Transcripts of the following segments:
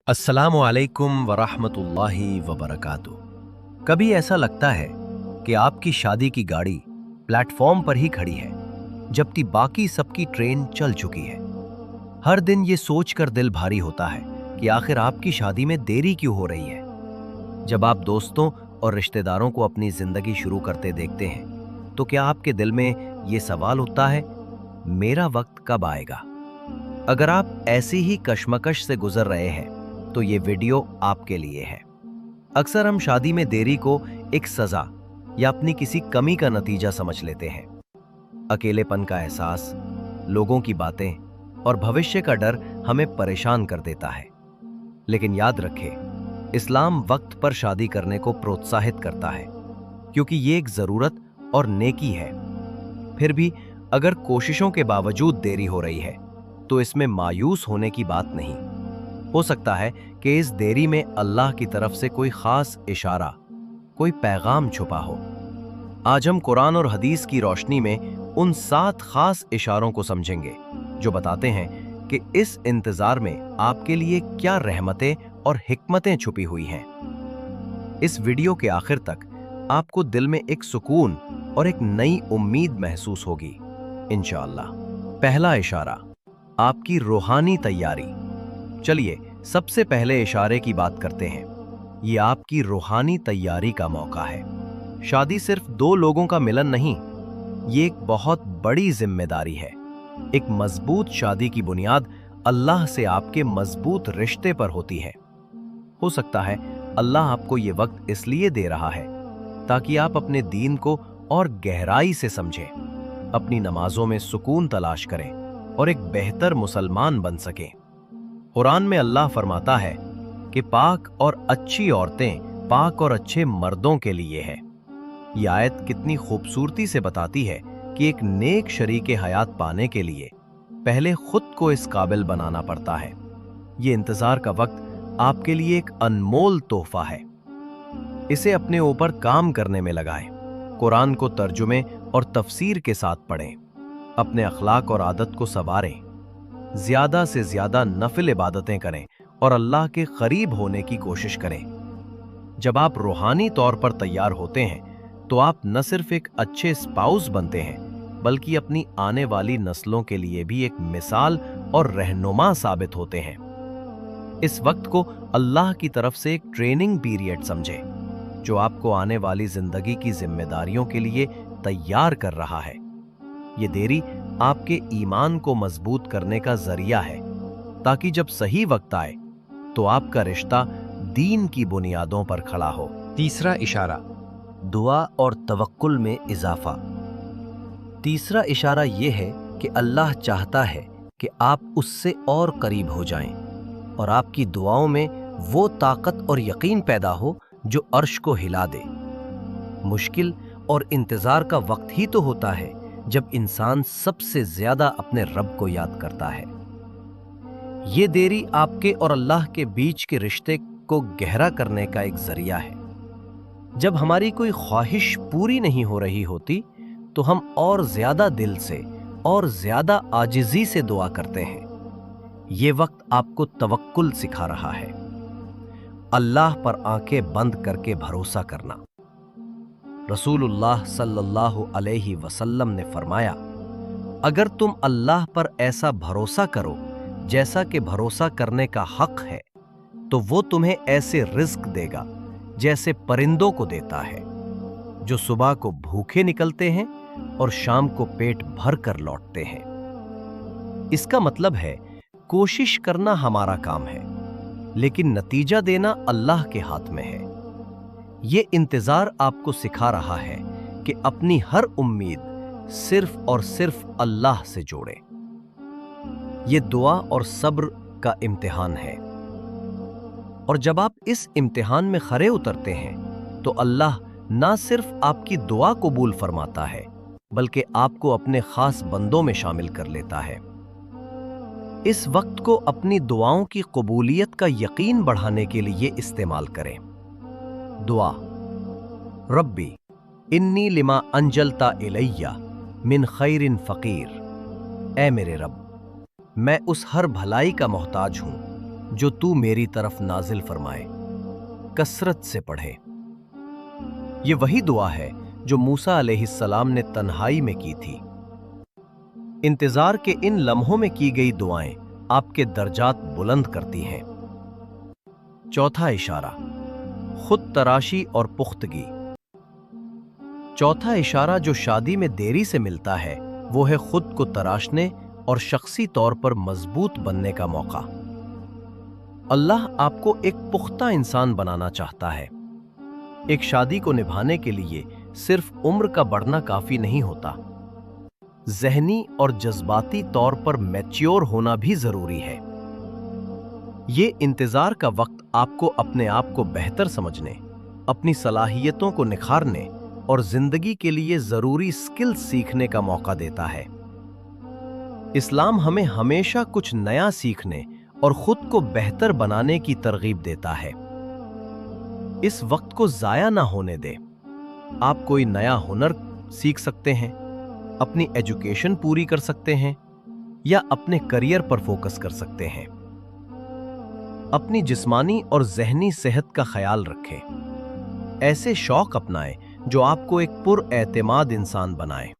अस्सलामु अलैकुम वरहमतुल्लाहि वबरकातुहू। कभी ऐसा लगता है कि आपकी शादी की गाड़ी प्लेटफॉर्म पर ही खड़ी है, जबकि बाकी सबकी ट्रेन चल चुकी है। हर दिन ये सोचकर दिल भारी होता है कि आखिर आपकी शादी में देरी क्यों हो रही है। जब आप दोस्तों और रिश्तेदारों को अपनी जिंदगी शुरू करते देखते हैं, तो क्या आपके दिल में ये सवाल उठता है, मेरा वक्त कब आएगा? अगर आप ऐसी ही कश्मकश से गुजर रहे हैं, तो ये वीडियो आपके लिए है। अक्सर हम शादी में देरी को एक सजा या अपनी किसी कमी का नतीजा समझ लेते हैं। अकेलेपन का एहसास, लोगों की बातें और भविष्य का डर हमें परेशान कर देता है। लेकिन याद रखें, इस्लाम वक्त पर शादी करने को प्रोत्साहित करता है, क्योंकि ये एक जरूरत और नेकी है। फिर भी अगर कोशिशों के बावजूद देरी हो रही है, तो इसमें मायूस होने की बात नहीं। हो सकता है कि इस देरी में अल्लाह की तरफ से कोई खास इशारा, कोई पैगाम छुपा हो। आज हम कुरान और हदीस की रोशनी में उन 7 खास इशारों को समझेंगे, जो बताते हैं कि इस इंतजार में आपके लिए क्या रहमतें और हिकमतें छुपी हुई हैं। इस वीडियो के आखिर तक आपको दिल में एक सुकून और एक नई उम्मीद महसूस होगी, इंशाअल्लाह। पहला इशारा, आपकी रूहानी तैयारी। चलिए सबसे पहले इशारे की बात करते हैं। ये आपकी रूहानी तैयारी का मौका है। शादी सिर्फ 2 लोगों का मिलन नहीं, ये एक बहुत बड़ी जिम्मेदारी है। एक मजबूत शादी की बुनियाद अल्लाह से आपके मजबूत रिश्ते पर होती है। हो सकता है अल्लाह आपको ये वक्त इसलिए दे रहा है ताकि आप अपने दीन को और गहराई से समझें, अपनी नमाजों में सुकून तलाश करें और एक बेहतर मुसलमान बन सकें। कुरान में अल्लाह फरमाता है कि पाक और अच्छी औरतें पाक और अच्छे मर्दों के लिए है। यह आयत कितनी खूबसूरती से बताती है कि एक नेक शरीके हयात पाने के लिए पहले खुद को इस काबिल बनाना पड़ता है। ये इंतजार का वक्त आपके लिए एक अनमोल तोहफा है। इसे अपने ऊपर काम करने में लगाएं। कुरान को तर्जुमे और तफसीर के साथ पढ़ें। अपने अखलाक और आदत को संवारें। ज्यादा से ज्यादा नफिल इबादतें करें और अल्लाह के करीब होने की कोशिश करें। जब आप रूहानी तौर पर तैयार होते हैं, तो आप न सिर्फ एक अच्छे स्पाउस बनते हैं, बल्कि अपनी आने वाली नस्लों के लिए भी एक मिसाल और रहनुमा साबित होते हैं। इस वक्त को अल्लाह की तरफ से एक ट्रेनिंग पीरियड समझें, जो आपको आने वाली जिंदगी की जिम्मेदारियों के लिए तैयार कर रहा है। ये देरी आपके ईमान को मजबूत करने का जरिया है, ताकि जब सही वक्त आए तो आपका रिश्ता दीन की बुनियादों पर खड़ा हो। तीसरा इशारा, दुआ और तवक्कुल में इजाफा। तीसरा इशारा यह है कि अल्लाह चाहता है कि आप उससे और करीब हो जाएं और आपकी दुआओं में वो ताकत और यकीन पैदा हो जो अर्श को हिला दे। मुश्किल और इंतजार का वक्त ही तो होता है जब इंसान सबसे ज्यादा अपने रब को याद करता है। ये देरी आपके और अल्लाह के बीच के रिश्ते को गहरा करने का एक जरिया है। जब हमारी कोई ख्वाहिश पूरी नहीं हो रही होती, तो हम और ज्यादा दिल से और ज्यादा आजिजी से दुआ करते हैं। ये वक्त आपको तवक्कुल सिखा रहा है, अल्लाह पर आंखें बंद करके भरोसा करना। रसूलुल्लाह सल्लल्लाहु अलैहि वसल्लम ने फरमाया, अगर तुम अल्लाह पर ऐसा भरोसा करो जैसा कि भरोसा करने का हक है, तो वो तुम्हें ऐसे रिज्क देगा जैसे परिंदों को देता है, जो सुबह को भूखे निकलते हैं और शाम को पेट भर कर लौटते हैं। इसका मतलब है, कोशिश करना हमारा काम है, लेकिन नतीजा देना अल्लाह के हाथ में है। ये इंतजार आपको सिखा रहा है कि अपनी हर उम्मीद सिर्फ और सिर्फ अल्लाह से जोड़े। ये दुआ और सब्र का इम्तिहान है, और जब आप इस इम्तिहान में खरे उतरते हैं, तो अल्लाह ना सिर्फ आपकी दुआ कबूल फरमाता है, बल्कि आपको अपने खास बंदों में शामिल कर लेता है। इस वक्त को अपनी दुआओं की कबूलियत का यकीन बढ़ाने के लिए इस्तेमाल करें। दुआ, रब्बी इन्नी लिमा अंजलता इलैया मिन खैरिन फकीर। ऐ मेरे रब, मैं उस हर भलाई का मोहताज हूं जो तू मेरी तरफ नाजिल फरमाए, कसरत से पढ़े। ये वही दुआ है जो मूसा अलैहिस्सलाम ने तन्हाई में की थी। इंतजार के इन लम्हों में की गई दुआएं आपके दर्जात बुलंद करती हैं। चौथा इशारा, खुद तराशी और पुख्तगी। चौथा इशारा जो शादी में देरी से मिलता है वो है खुद को तराशने और शख्सी तौर पर मजबूत बनने का मौका। अल्लाह आपको एक पुख्ता इंसान बनाना चाहता है। एक शादी को निभाने के लिए सिर्फ उम्र का बढ़ना काफी नहीं होता, ज़हनी और जज्बाती तौर पर मैच्योर होना भी जरूरी है। ये इंतजार का वक्त आपको अपने आप को बेहतर समझने, अपनी सलाहियतों को निखारने और जिंदगी के लिए जरूरी स्किल सीखने का मौका देता है। इस्लाम हमें हमेशा कुछ नया सीखने और खुद को बेहतर बनाने की तरगीब देता है। इस वक्त को जाया ना होने दे। आप कोई नया हुनर सीख सकते हैं, अपनी एजुकेशन पूरी कर सकते हैं या अपने करियर पर फोकस कर सकते हैं। अपनी जिस्मानी और ज़हनी सेहत का ख्याल रखें। ऐसे शौक अपनाएं जो आपको एक पुरएतमाद इंसान बनाए।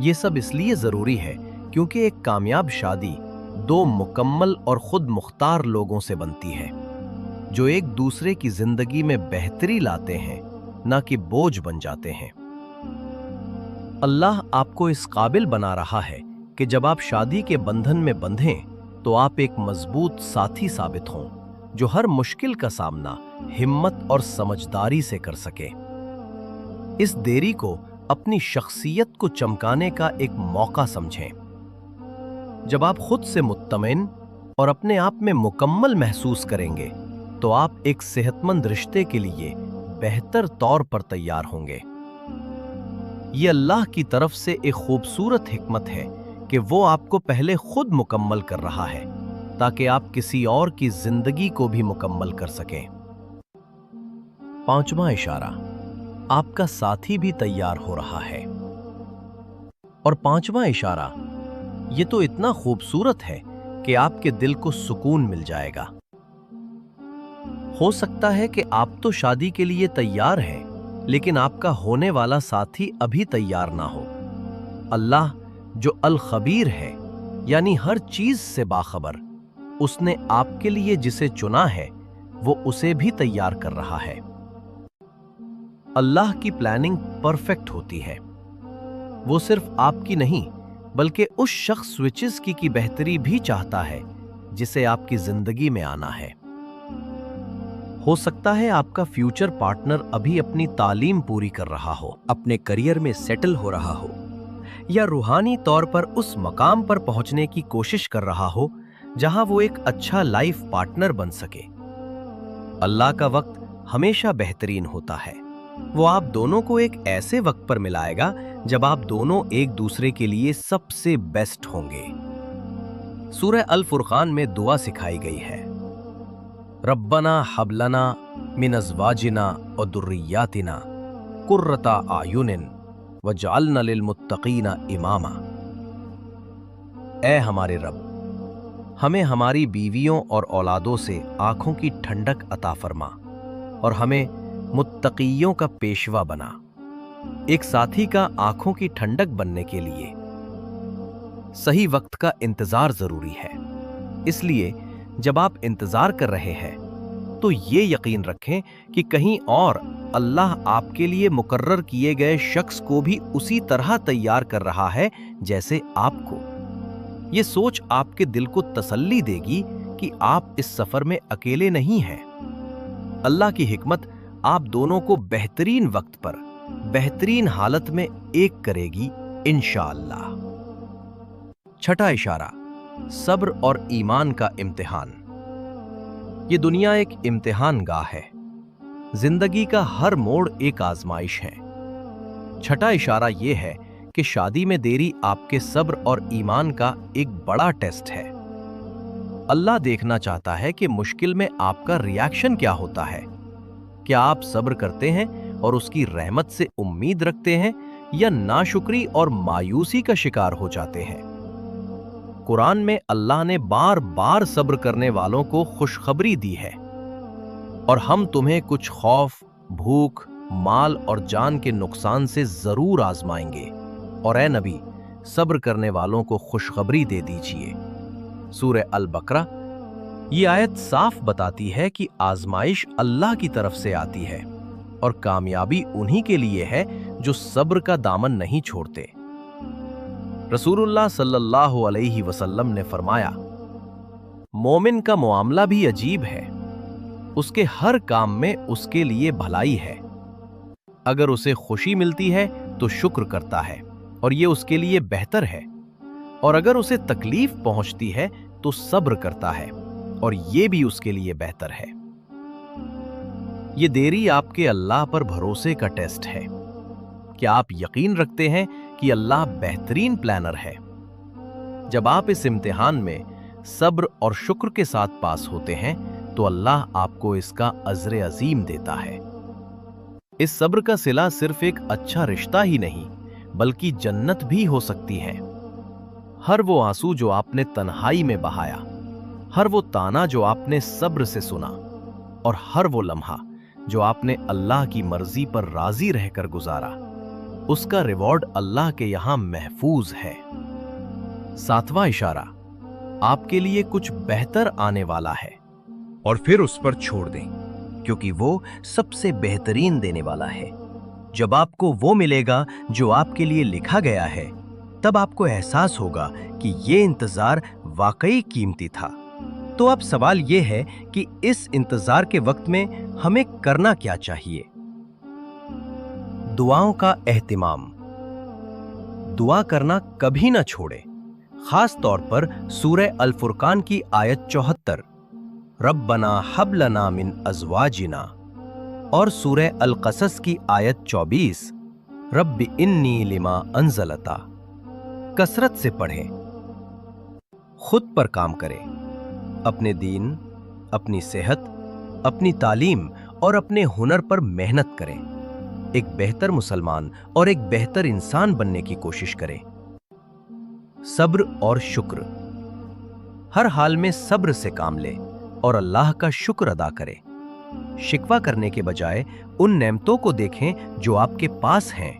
ये सब इसलिए जरूरी है क्योंकि एक कामयाब शादी दो मुकम्मल और खुद मुख्तार लोगों से बनती है, जो एक दूसरे की जिंदगी में बेहतरी लाते हैं, ना कि बोझ बन जाते हैं। अल्लाह आपको इस काबिल बना रहा है कि जब आप शादी के बंधन में बंधें तो आप एक मजबूत साथी साबित हों, जो हर मुश्किल का सामना हिम्मत और समझदारी से कर सके। इस देरी को अपनी शख्सियत को चमकाने का एक मौका समझें। जब आप खुद से मुत्तमिन और अपने आप में मुकम्मल महसूस करेंगे तो आप एक सेहतमंद रिश्ते के लिए बेहतर तौर पर तैयार होंगे। ये अल्लाह की तरफ से एक खूबसूरत हिकमत है कि वो आपको पहले खुद मुकम्मल कर रहा है ताकि आप किसी और की जिंदगी को भी मुकम्मल कर सकें। पांचवा इशारा, आपका साथी भी तैयार हो रहा है। और पांचवा इशारा, ये तो इतना खूबसूरत है कि आपके दिल को सुकून मिल जाएगा। हो सकता है कि आप तो शादी के लिए तैयार हैं, लेकिन आपका होने वाला साथी अभी तैयार ना हो। अल्लाह जो अल खबीर है, यानी हर चीज से बाखबर, उसने आपके लिए जिसे चुना है वो उसे भी तैयार कर रहा है। अल्लाह की प्लानिंग परफेक्ट होती है। वो सिर्फ आपकी नहीं बल्कि उस शख्स स्विचेस की बेहतरी भी चाहता है जिसे आपकी जिंदगी में आना है। हो सकता है आपका फ्यूचर पार्टनर अभी अपनी तालीम पूरी कर रहा हो, अपने करियर में सेटल हो रहा हो या रूहानी तौर पर उस मकाम पर पहुंचने की कोशिश कर रहा हो जहां वो एक अच्छा लाइफ पार्टनर बन सके। अल्लाह का वक्त हमेशा बेहतरीन होता है। वो आप दोनों को एक ऐसे वक्त पर मिलाएगा जब आप दोनों एक दूसरे के लिए सबसे बेस्ट होंगे। सूरह अल फुरकान में दुआ सिखाई गई है, रब्बना हबलना मिन अज़वाजिना व दुर्रियातिना कुर्रता आयुनिन वजअलना लिलमुत्तकीना इमामा। ऐ हमारे रब, हमें हमारी बीवियों और औलादों से आंखों की ठंडक अता फरमा और हमें मुत्तकियों का पेशवा बना। एक साथी का आंखों की ठंडक बनने के लिए सही वक्त का इंतजार जरूरी है। इसलिए जब आप इंतजार कर रहे हैं तो ये यकीन रखें कि कहीं और अल्लाह आपके लिए मुकर्रर किए गए शख्स को भी उसी तरह तैयार कर रहा है जैसे आपको। ये सोच आपके दिल को तसल्ली देगी कि आप इस सफर में अकेले नहीं हैं। अल्लाह की हिकमत आप दोनों को बेहतरीन वक्त पर बेहतरीन हालत में एक करेगी इंशाअल्लाह। छठा इशारा, सब्र और ईमान का इम्तिहान। ये दुनिया एक इम्तिहान गाह है। जिंदगी का हर मोड़ एक आजमाइश है। छठा इशारा यह है कि शादी में देरी आपके सब्र और ईमान का एक बड़ा टेस्ट है। अल्लाह देखना चाहता है कि मुश्किल में आपका रिएक्शन क्या होता है। क्या आप सब्र करते हैं और उसकी रहमत से उम्मीद रखते हैं या नाशुक्री और मायूसी का शिकार हो जाते हैं। कुरान में अल्लाह ने बार बार सब्र करने वालों को खुशखबरी दी है, और हम तुम्हें कुछ खौफ, भूख, माल और जान के नुकसान से जरूर आजमाएंगे, और ए नबी, सब्र करने वालों को खुशखबरी दे दीजिए। सूरह अल बकरा। ये आयत साफ बताती है कि आजमाइश अल्लाह की तरफ से आती है, और कामयाबी उन्हीं के लिए है जो सब्र का दामन नहीं छोड़ते। रसूलुल्लाह सल्लल्लाहु अलैहि वसल्लम ने फरमाया, मोमिन का मुआमला भी अजीब है, उसके हर काम में उसके लिए भलाई है। अगर उसे खुशी मिलती है तो शुक्र करता है और ये उसके लिए बेहतर है, और अगर उसे तकलीफ पहुंचती है तो सब्र करता है और ये भी उसके लिए बेहतर है। ये देरी आपके अल्लाह पर भरोसे का टेस्ट है। क्या आप यकीन रखते हैं कि अल्लाह बेहतरीन प्लानर है? जब आप इस इम्तिहान में सब्र और शुक्र के साथ पास होते हैं तो अल्लाह आपको इसका अजर अजीम देता है। इस सब्र का सिला सिर्फ एक अच्छा रिश्ता ही नहीं बल्कि जन्नत भी हो सकती है। हर वो आंसू जो आपने तन्हाई में बहाया, हर वो ताना जो आपने सब्र से सुना, और हर वो लम्हा जो आपने अल्लाह की मर्जी पर राजी रहकर गुजारा, उसका रिवॉर्ड अल्लाह के यहां महफूज है। सातवां इशारा, आपके लिए कुछ बेहतर आने वाला है, और फिर उस पर छोड़ दें, क्योंकि वो सबसे बेहतरीन देने वाला है। जब आपको वो मिलेगा जो आपके लिए लिखा गया है, तब आपको एहसास होगा कि ये इंतजार वाकई कीमती था। तो अब सवाल ये है कि इस इंतजार के वक्त में हमें करना क्या चाहिए? दुआओं का एहतिमाम। दुआ करना कभी ना छोड़े, खास तौर पर सूरह अल फुरकान की आयत 74, रब्बना हब लना मिन अज़वाजिना, और सूरह अल कसस की आयत 24, रब्बि इन्नी लिमा अंज़लता, कसरत से पढ़ें। खुद पर काम करें, अपने दीन, अपनी सेहत, अपनी तालीम और अपने हुनर पर मेहनत करें। एक बेहतर मुसलमान और एक बेहतर इंसान बनने की कोशिश करें। सब्र और शुक्र। हर हाल में सब्र से काम लें और अल्लाह का शुक्र अदा करें। शिकवा करने के बजाय उन नेमतों को देखें जो आपके पास हैं।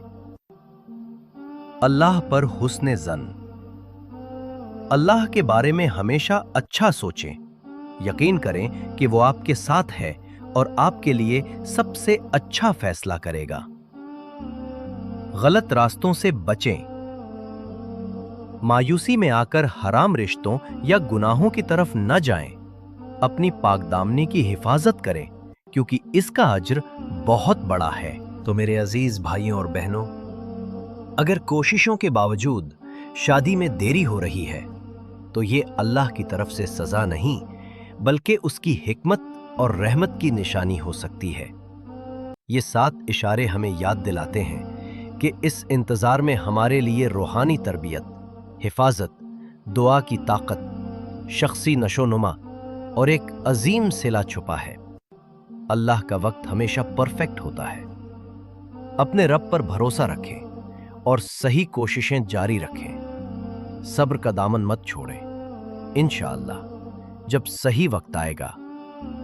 अल्लाह पर हुस्न ज़न। अल्लाह के बारे में हमेशा अच्छा सोचें। यकीन करें कि वो आपके साथ है और आपके लिए सबसे अच्छा फैसला करेगा। गलत रास्तों से बचें। मायूसी में आकर हराम रिश्तों या गुनाहों की तरफ न जाएं। अपनी पाकदामनी की हिफाजत करें, क्योंकि इसका अज्र बहुत बड़ा है। तो मेरे अजीज भाइयों और बहनों, अगर कोशिशों के बावजूद शादी में देरी हो रही है, तो ये अल्लाह की तरफ से सजा नहीं, बल्कि उसकी हिकमत और रहमत की निशानी हो सकती है। ये 7 इशारे हमें याद दिलाते हैं कि इस इंतजार में हमारे लिए रूहानी तरबियत, हिफाजत, दुआ की ताकत, शख्सी नशोनुमा और एक अजीम सिला छुपा है। अल्लाह का वक्त हमेशा परफेक्ट होता है। अपने रब पर भरोसा रखें और सही कोशिशें जारी रखें। सब्र का दामन मत छोड़ें। इंशाअल्लाह जब सही वक्त आएगा,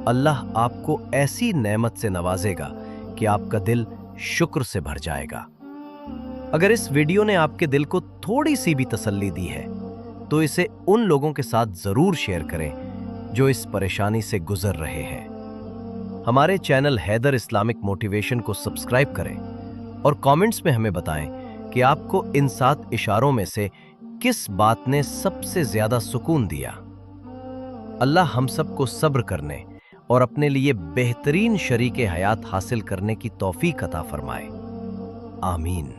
अल्लाह आपको ऐसी नेमत से नवाजेगा कि आपका दिल शुक्र से भर जाएगा। अगर इस वीडियो ने आपके दिल को थोड़ी सी भी तसल्ली दी है, तो इसे उन लोगों के साथ जरूर शेयर करें जो इस परेशानी से गुजर रहे हैं। हमारे चैनल हैदर इस्लामिक मोटिवेशन को सब्सक्राइब करें और कमेंट्स में हमें बताएं कि आपको इन 7 इशारों में से किस बात ने सबसे ज्यादा सुकून दिया। अल्लाह हम सबको सब्र करने और अपने लिए बेहतरीन शरीके हयात हासिल करने की तौफीक अता फरमाए। आमीन।